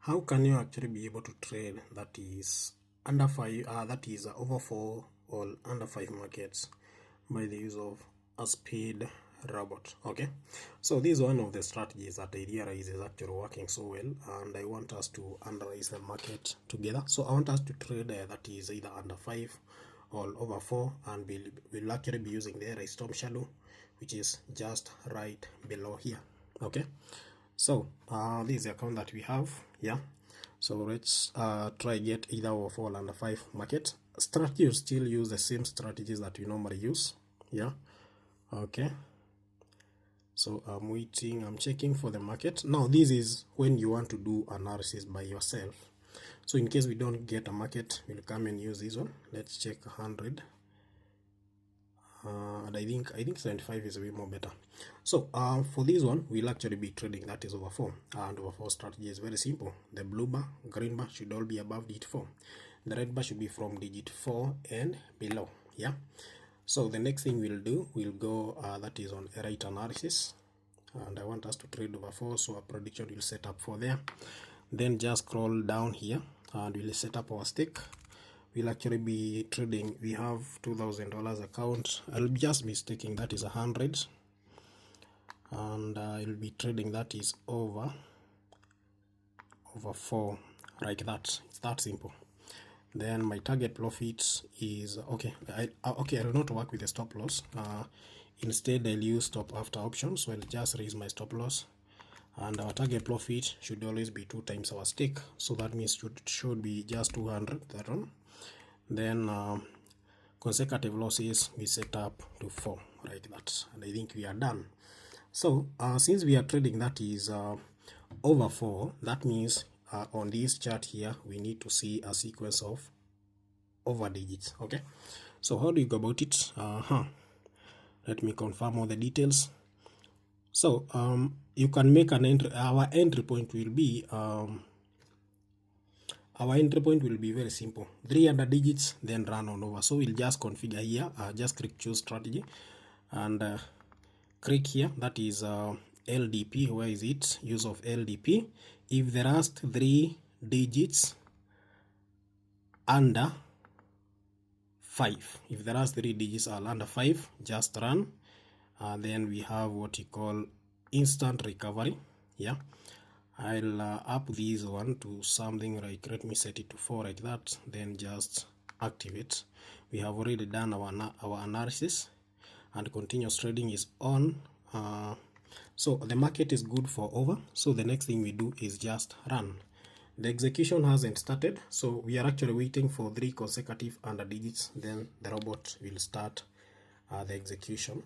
How can you actually be able to trade that is under 5 that is over 4 or under 5 markets by the use of a speed robot? Okay, so this is one of the strategies that I realize is actually working so well, and I want us to analyze the market together. So I want us to trade that is either under 5 or over 4, and we'll actually be using the RSI storm shadow, which is just right below here. Okay, so this is the account that we have. Yeah, so let's try get either over 4 or under 5 market strategy. You still use the same strategies that we normally use. Yeah, okay, so I'm waiting, I'm checking for the market. Now this is when you want to do analysis by yourself. So in case we don't get a market, we'll come and use this one. Let's check 100. And I think 75 is a bit more better. So for this one, we'll actually be trading that is over 4, and over 4 strategy is very simple. The blue bar, green bar should all be above digit 4. The red bar should be from digit 4 and below. Yeah, so the next thing we'll do, we'll go that is on rate analysis, and I want us to trade over 4, so a prediction will set up for there. Then just scroll down here and we'll set up our stake. We'll actually be trading, we have $2,000 account. I'll just be staking that is 100, and I'll be trading that is over 4, like that. It's that simple. Then my target profit is okay. I will not work with the stop loss. Instead I'll use stop after option, so I'll just raise my stop loss, and our target profit should always be 2 times our stake, so that means should be just 200 that one. Then consecutive losses we set up to 4, like that, and I think we are done. So since we are trading that is over 4, that means on this chart here we need to see a sequence of over digits. Okay, so how do you go about it? Let me confirm all the details. So you can make an entry. Our entry point will be very simple: 300 digits, then run on over. So we'll just configure here, just click choose strategy, and click here, that is LDP. Where is it? Use of LDP. If the last 3 digits under 5, if the last 3 digits are under 5, just run. Then we have what you call instant recovery. Yeah, I'll up this one to something like, let me set it to 4, like that, then just activate. We have already done our analysis, and continuous trading is on. So the market is good for over, so the next thing we do is just run. The execution hasn't started, so we are actually waiting for 3 consecutive under digits, then the robot will start the execution.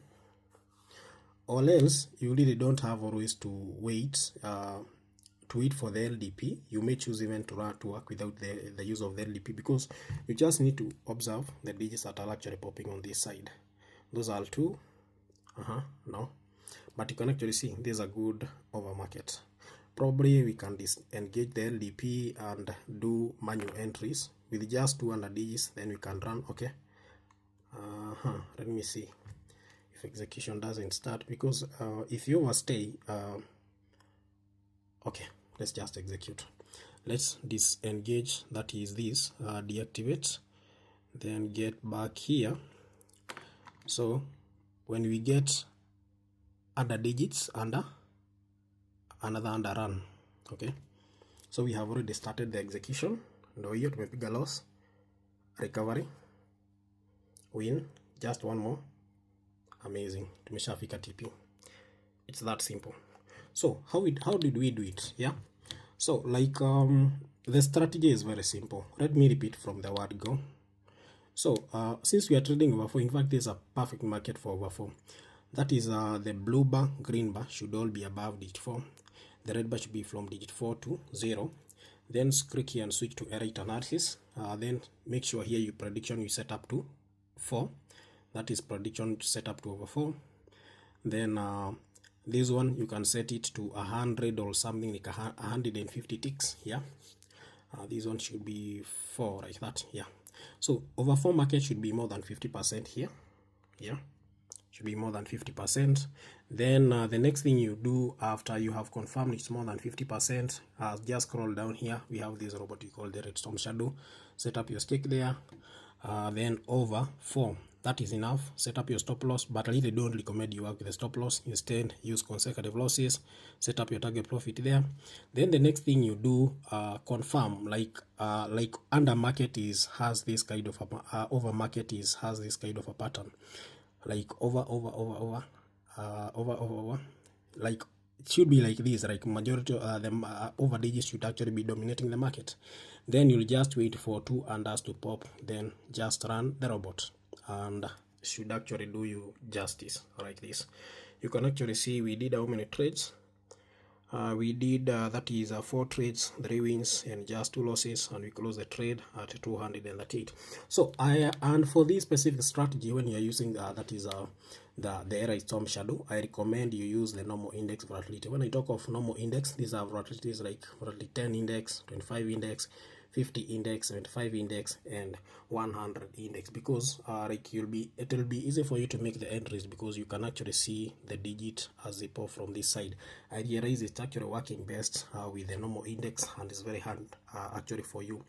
Or else you really don't have always to wait for the LDP. You may choose even to work without the use of the LDP, because you just need to observe the digits that are actually popping on this side. Those are 2. No, but you can actually see there's a good over market. Probably we can disengage the LDP and do manual entries with just 200 digits, then we can run. Okay, let me see if execution doesn't start, because if you overstay, okay, let's just execute. Let's disengage, that is this, deactivate, then get back here. So when we get under digits, under another under run. Okay, so we have already started the execution. Ndio hiyo tumepiga loss, recovery, win, just one more. Amazing, tumeshafika TP. It's that simple. So how did we do it? Yeah, so like the strategy is very simple. Let me repeat from the word go. So since we are trading over 4, in fact this is a perfect market for over 4. That is the blue bar, green bar should all be above digit 4. The red bar should be from digit 4 to 0. Then click here and switch to rate analysis. Then make sure here your prediction you set up to 4. That is prediction set up to over 4. Then this one you can set it to 100 or something like 150 ticks. Yeah, this one should be 4, like that. Yeah, so over 4 market should be more than 50% here. Yeah, should be more than 50%. Then the next thing you do after you have confirmed it's more than 50%, just scroll down here. We have this robot we call the redstone shadow. Set up your stake there. Then over 4, that is enough. Set up your stop loss, but I really don't recommend you work with the stop loss. Instead, use consecutive losses. Set up your target profit there. Then the next thing you do, confirm, like under market has this kind of over market has this kind of a pattern, like over, like it should be like this, like majority of the over digits should actually be dominating the market. Then you'll just wait for 2 unders to pop, then just run the robot, and should actually do you justice like this. You can actually see we did how many trades. We did that is 4 trades, 3 wins and just 2 losses, and we closed the trade at 238. So and for this specific strategy, when you're using that is the error storm shadow, I recommend you use the normal index volatility. When I talk of normal index, these are volatilities like volatility 10 index, 25 index, 50 index, 75 index, and 100 index, because like it will be easy for you to make the entries, because you can actually see the digit as they pop from this side. I realize it's actually working best with the normal index, and it's very hard actually for you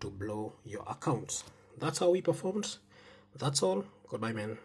to blow your accounts. That's how we performed. That's all. Goodbye, man.